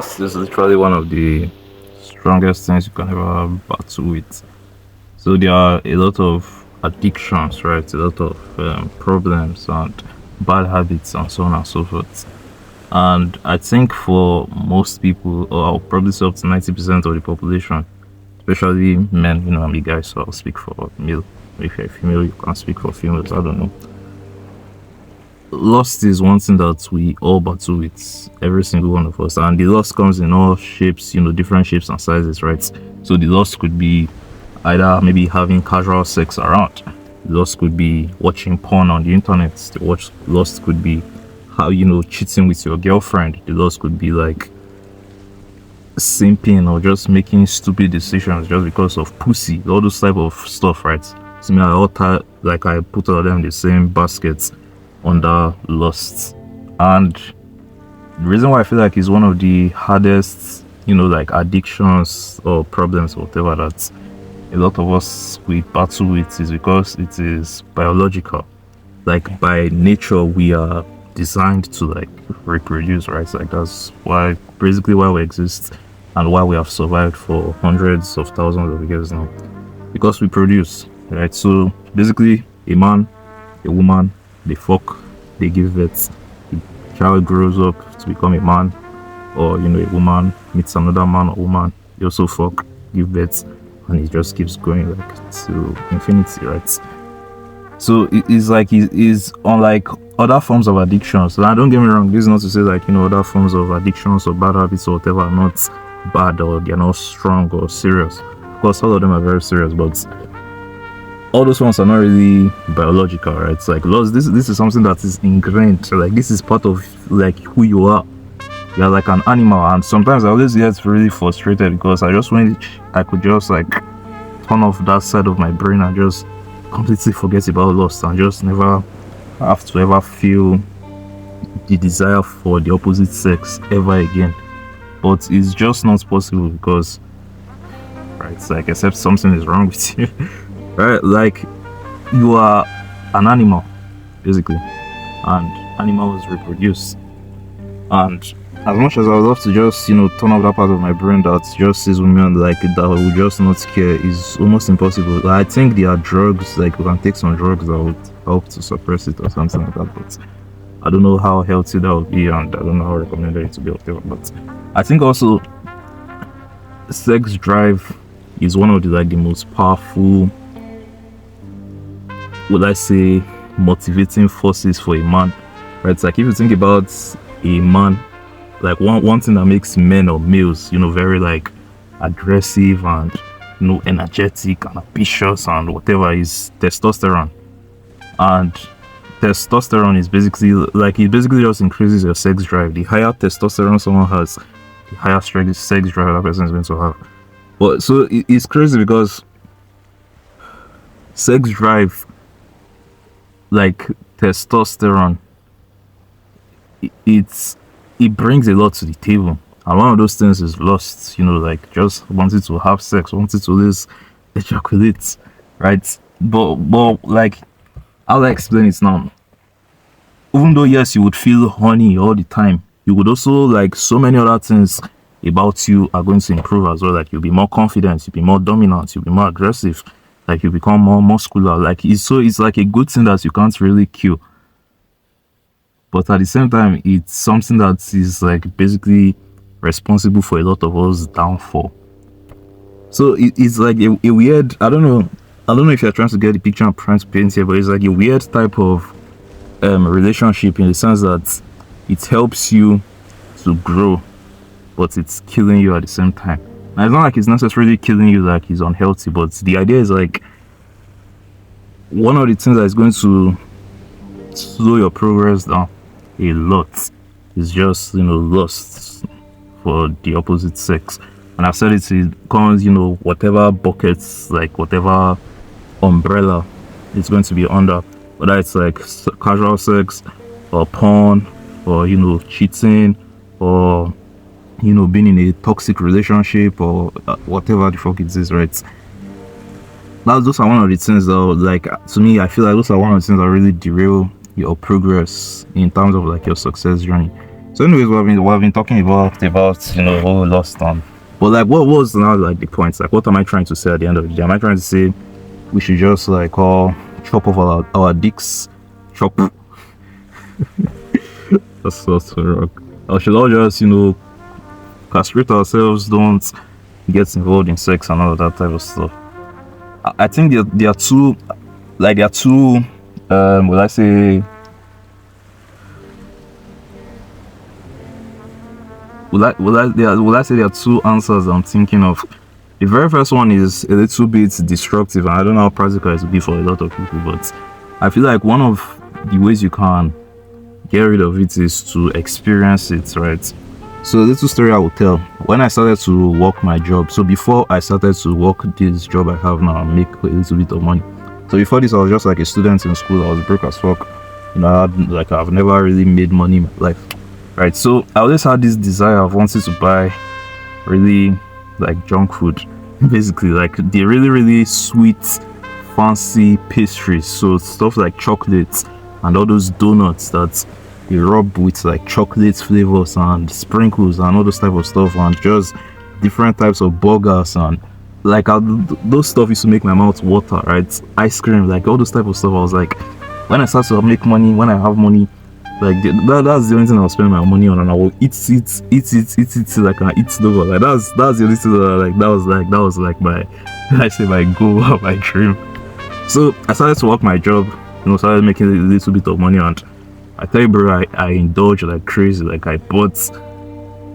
Lust is literally one of the strongest things you can ever battle with. So there are a lot of addictions, right? A lot of problems and bad habits and so on and so forth. And I think for most people, or I'll probably say up to 90% of the population, especially men, I'm a guy, so I'll speak for male. If you're a female, you can speak for females. I don't know. Lust is one thing that we all battle with, every single one of us, and the lust comes in all shapes, different shapes and sizes, right? So the lust could be either maybe having casual sex around. The lust could be watching porn on the internet. The lust could be how cheating with your girlfriend. The lust could be like simping or just making stupid decisions just because of pussy. All those type of stuff, right? So I put all of them in the same baskets under lust. And the reason why I feel like it's one of the hardest, like addictions or problems or whatever that a lot of us we battle with is because it is biological. Like by nature we are designed to like reproduce, right? Like that's why basically why we exist and why we have survived for hundreds of thousands of years now. Because we produce, right? So basically a man, a woman, they fuck, they give birth, the child grows up to become a man, or a woman meets another man or woman, they also fuck, give birth, and it just keeps going like to infinity, right? So it is unlike other forms of addictions. Now don't get me wrong, this is not to say like other forms of addictions or bad habits or whatever are not bad or they're not strong or serious. Of course all of them are very serious, but all those ones are not really biological, right? It's like loss. This is something that is ingrained. So like this is part of like who you are. You're like an animal, and sometimes I always get really frustrated because I just wish I could just like turn off that side of my brain and just completely forget about lust and just never have to ever feel the desire for the opposite sex ever again. But it's just not possible because, right? It's like except something is wrong with you. Right, like you are an animal basically, and animals reproduce, and as much as I would love to just turn off that part of my brain that just sees women like that would just not care, is almost impossible. Like, I think there are drugs, like we can take some drugs that would help to suppress it or something like that, but I don't know how healthy that would be, and I don't know how recommended it to be whatever. But I think also sex drive is one of the most powerful, would I say, motivating forces for a man, right? It's like if you think about a man, like one thing that makes men or males, very like aggressive and energetic and ambitious and whatever is testosterone. And testosterone is basically like it basically just increases your sex drive. The higher testosterone someone has, the higher sex drive that person is going to have. But so it's crazy because sex drive, like testosterone, it brings a lot to the table, and one of those things is lust. Like just wanting to have sex, wanting to lose ejaculate, right? But like I'll explain it now. Even though yes, you would feel horny all the time, you would also like so many other things about you are going to improve as well. Like you'll be more confident, you'll be more dominant, you'll be more aggressive, like you become more muscular. Like it's like a good thing that you can't really kill, but at the same time it's something that is like basically responsible for a lot of us downfall. So it's like a weird, I don't know if you're trying to get the picture I'm trying to paint here, but it's like a weird type of relationship in the sense that it helps you to grow, but it's killing you at the same time. Now, it's not like it's necessarily killing you like it's unhealthy, but the idea is like one of the things that is going to slow your progress down a lot is just lust for the opposite sex. And I've said it comes whatever buckets, like whatever umbrella it's going to be under, whether it's like casual sex or porn or cheating or being in a toxic relationship or whatever the fuck it is, right? Those are one of the things that, like, to me, I feel like those are one of the things that really derail your progress in terms of like your success journey. So anyways, we've been talking about lost on. But like what was now like the point? Like what am I trying to say at the end of the day? Am I trying to say we should just like all chop off our dicks? Chop. That's so wrong. Or should all just, castrate ourselves, don't get involved in sex and all of that type of stuff? I think there are two, will I say, will I say there are two answers I'm thinking of. The very first one is a little bit destructive, and I don't know how practical it will be for a lot of people, but I feel like one of the ways you can get rid of it is to experience it, right? So a little story I will tell. When I started to work my job, so before I started to work this job I have now and make a little bit of money. So before this, I was just like a student in school. I was broke as fuck. I've never really made money in my life, right? So I always had this desire of wanting to buy really like junk food, basically like the really really sweet, fancy pastries. So stuff like chocolates and all those donuts that you rub with like chocolate flavors and sprinkles and all those type of stuff, and just different types of burgers and like those stuff used to make my mouth water, right? Ice cream, like all those type of stuff. I was like, when I start to make money, when I have money, like that's the only thing I'll spend my money on, and I will eat like I eat over. Like that's the only thing that was like my I say my goal or my dream. So I started to work my job, started making a little bit of money, and I tell you, bro, I indulged like crazy. Like I bought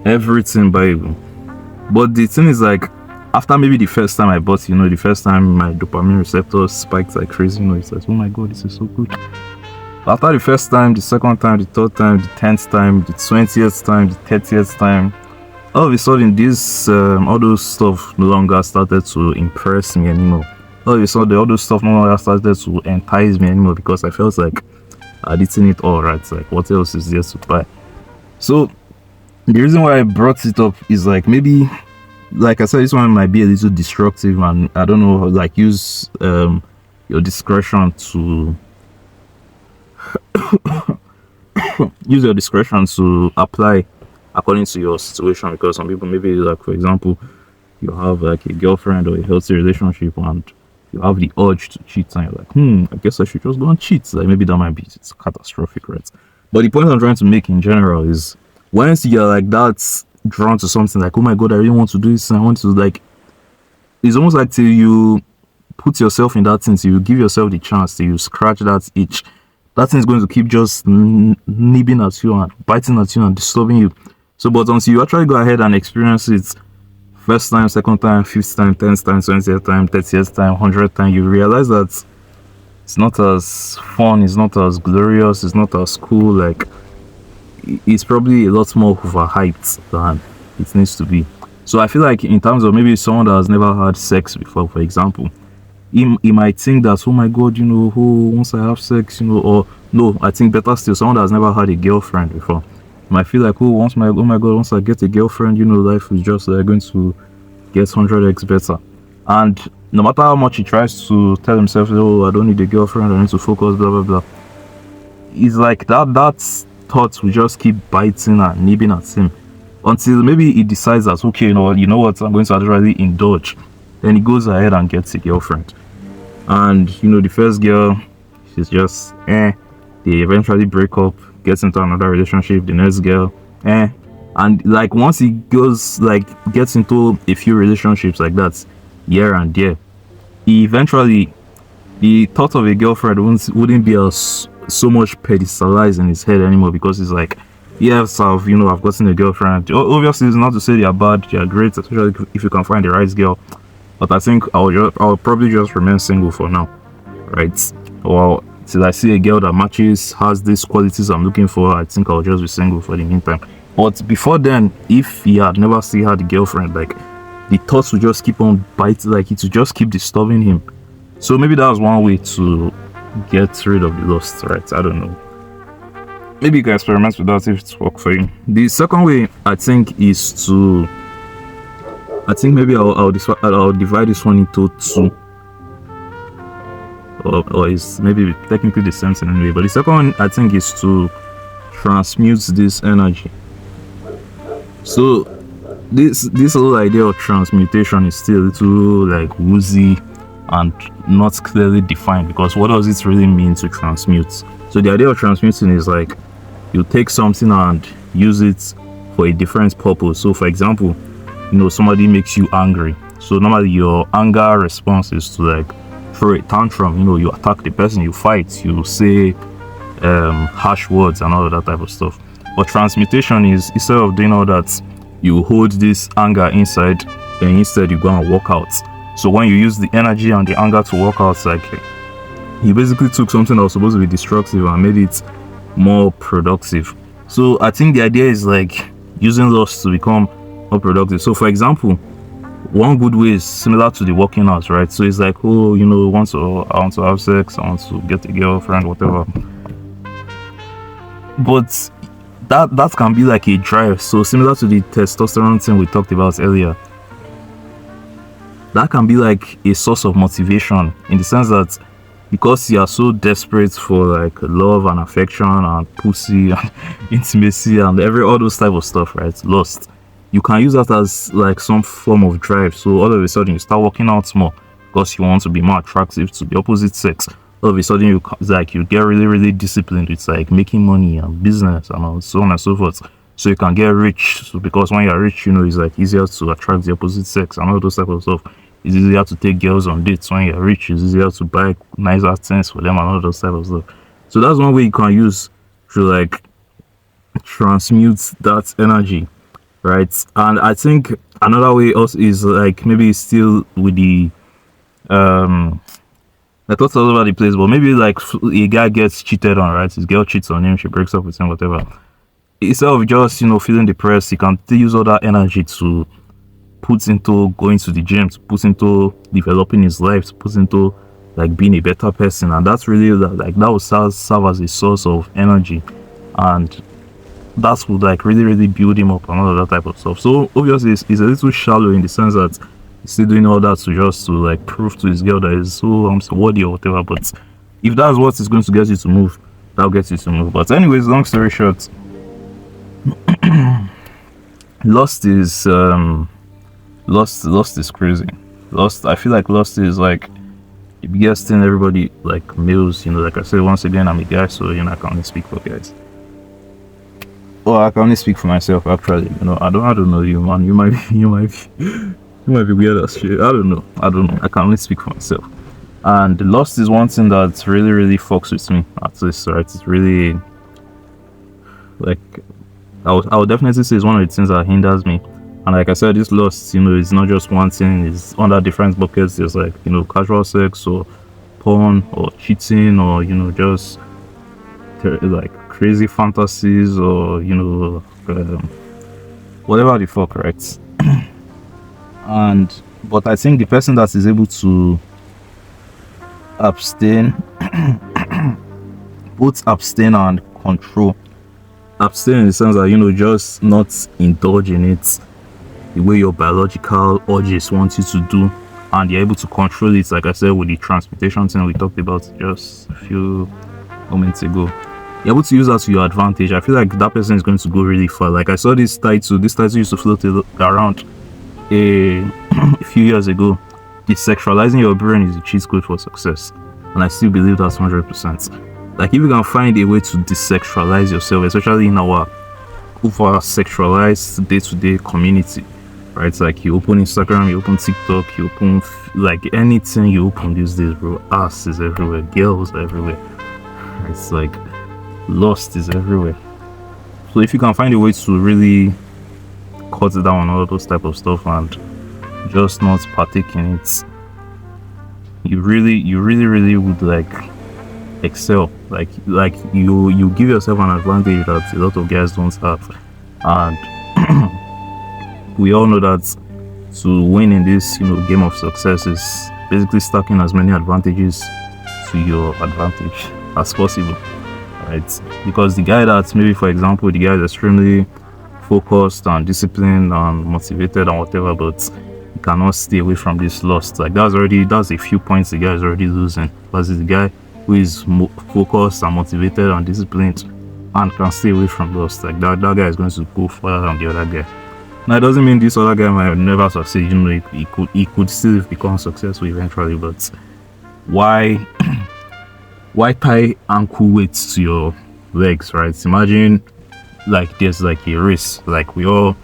everything by. But the thing is, like, after maybe the first time I bought, the first time my dopamine receptors spiked like crazy. It's like, oh my god, this is so good. But after the first time, the second time, the third time, the 10th time, the 20th time, the 30th time, all of a sudden, this all those stuff no longer started to impress me anymore. All of a sudden, all those stuff no longer started to entice me anymore, because I felt like I'd eaten it all, right? Like, what else is there to buy? So the reason why I brought it up is like, maybe, like I said, this one might be a little destructive, and I don't know, like, use your discretion to use your discretion to apply according to your situation, because some people, maybe, like, for example, you have like a girlfriend or a healthy relationship and you have the urge to cheat, and you're like, I guess I should just go and cheat. Like, maybe that might be, it's catastrophic, right? But the point I'm trying to make in general is, once you're like that drawn to something, like, oh my god, I really want to do this, and I want to, like, it's almost like till you put yourself in that thing, till you give yourself the chance, till you scratch that itch, that thing is going to keep just nibbing at you and biting at you and disturbing you. So, but until you actually go ahead and experience it, first time, second time, fifth time, 10th time, 20th time, 30th time, 100th time, you realize that it's not as fun, it's not as glorious, it's not as cool. Like, it's probably a lot more overhyped than it needs to be. So I feel like, in terms of maybe someone that has never had sex before, for example, he might think that, oh my god, once I have sex, or no, I think better still, someone that has never had a girlfriend before might feel like, once I get a girlfriend, life is just going to get 100x better. And no matter how much he tries to tell himself, oh, I don't need a girlfriend, I need to focus, blah blah blah, it's like that thought will just keep biting and nibbing at him until maybe he decides that, okay, you know what, I'm going to actually indulge. Then he goes ahead and gets a girlfriend, and the first girl, she's just they eventually break up, gets into another relationship, the next girl, and like, once he gets into a few relationships like that here and there, he eventually, the thought of a girlfriend wouldn't be as so much pedestalized in his head anymore, because it's like, yes, I've gotten a girlfriend. Obviously, it's not to say they are bad, they are great, especially if you can find the right girl, but I think I'll probably just remain single for now, right? Or till I see a girl that matches, has these qualities I'm looking for, I think I'll just be single for the meantime. But before then, if he had never still had a girlfriend, like, the thoughts would just keep on biting, like, it would just keep disturbing him. So maybe that was one way to get rid of the lust, right? I don't know. Maybe you can experiment with that if it's work for you. The second way, I think, is to, I think maybe I'll divide this one into two, or it's maybe technically the same thing anyway. But the second one, I think, is to transmute this energy. So this whole idea of transmutation is still a little like woozy and not clearly defined, because what does it really mean to transmute? So the idea of transmuting is like you take something and use it for a different purpose. So for example, somebody makes you angry, so normally your anger response is to like throw a tantrum, you attack the person, you fight, you say harsh words and all of that type of stuff. But transmutation is, instead of doing all that, you hold this anger inside and instead you go and walk out. So when you use the energy and the anger to walk out, like you basically took something that was supposed to be destructive and made it more productive. So I think the idea is like using loss to become more productive. So for example, one good way is similar to the working out, right? So it's like, oh, I want to have sex, I want to get a girlfriend, whatever. But that can be like a drive. So similar to the testosterone thing we talked about earlier, that can be like a source of motivation, in the sense that because you are so desperate for like love and affection and pussy and intimacy and all those type of stuff, right? Lust, you can use that as like some form of drive. So all of a sudden you start working out more because you want to be more attractive to the opposite sex. All of a sudden you get really, really disciplined. It's like making money and business and so on and so forth. So you can get rich. So because when you're rich, it's like easier to attract the opposite sex and all those type of stuff. It's easier to take girls on dates when you're rich. It's easier to buy nicer things for them and all those type of stuff. So that's one way you can use to like transmute that energy, right? And I think another way also is like maybe still with the I thought all over the place, but maybe like a guy gets cheated on, right? His girl cheats on him, she breaks up with him, whatever. Instead of just feeling depressed, he can use all that energy to put into going to the gym, to put into developing his life, to put into like being a better person. And that's really like that would serve as a source of energy, and that would like really, really build him up and all of that type of stuff. So obviously it's a little shallow in the sense that he's still doing all that to like prove to his girl that he's so worthy or whatever. But if that's what is going to get you to move, that'll get you to move. But anyways, long story short, Lost is crazy. I feel like Lost is like the biggest thing everybody, like males, like I said, once again, I'm a guy, so I can only speak for guys. Well, I can only speak for myself actually. I don't know you, man. You might be weird as shit. I don't know. I can only speak for myself. And Lost is one thing that really, really fucks with me, at least, right? It's really like I would definitely say it's one of the things that hinders me. And like I said, this Lost, it's not just one thing. It's under different buckets. There's like casual sex or porn or cheating or just like crazy fantasies or whatever the fuck, right? But I think the person that is able to abstain both abstain and control, abstain in the sense that just not indulge in it the way your biological urges want you to do, and you're able to control it, like I said, with the transmutation thing we talked about just a few moments ago. You're able to use that to your advantage. I feel like that person is going to go really far. Like I saw this title used to float around a few years ago. Desexualizing your brain is the cheat code for success, and I still believe that's 100%. Like if you can find a way to desexualize yourself, especially in our over sexualized day-to-day community, right? It's like you open Instagram, you open TikTok, you open like anything you open these days, bro. Ass is everywhere, girls are everywhere. It's like Lust is everywhere. So if you can find a way to really cut down on all those type of stuff and just not partake in it, you really would like excel. Like you give yourself an advantage that a lot of guys don't have. And we all know that to win in this game of success is basically stacking as many advantages to your advantage as possible, right? Because the guy that's maybe, for example, the guy is extremely focused and disciplined and motivated and whatever, but he cannot stay away from this lust. Like that's a few points the guy is already losing. Versus the guy who is focused and motivated and disciplined and can stay away from lust, like that guy is going to go further than the other guy. Now it doesn't mean this other guy might never succeed. You know, he could still become successful eventually. But why why tie ankle weights to your legs, right? Imagine like there's like a race, like we all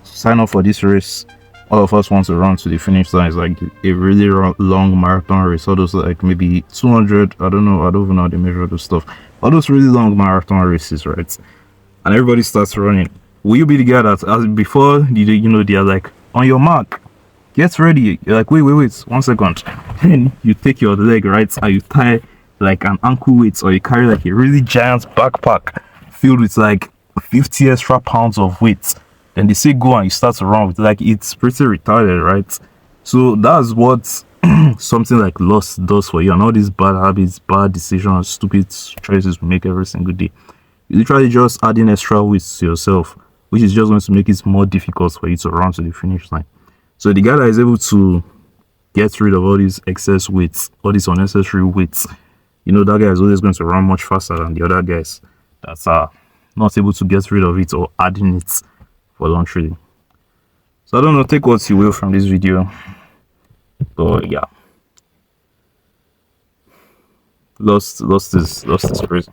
sign up for this race. All of us want to run to the finish line. It's like a really long marathon race. All those like maybe 200. I don't know. I don't even know how they measure those stuff. All those really long marathon races, right? And everybody starts running. Will you be the guy that, as before, they're like, on your mark, get ready. You're like, wait, 1 second. Then you take your leg, right, and you tie like an ankle weight, or you carry like a really giant backpack filled with like 50 extra pounds of weight. Then they say go and you start to run with, like, it's pretty retarded, right? So that's what something like loss does for you, and all these bad habits, bad decisions, stupid choices we make every single day. You literally just adding extra weight to yourself, which is just going to make it more difficult for you to run to the finish line. So the guy that is able to get rid of all these excess weights, all these unnecessary weights, that guy is always going to run much faster than the other guys that are not able to get rid of it or adding it voluntarily. So I don't know, take what you will from this video, but yeah, lost is crazy.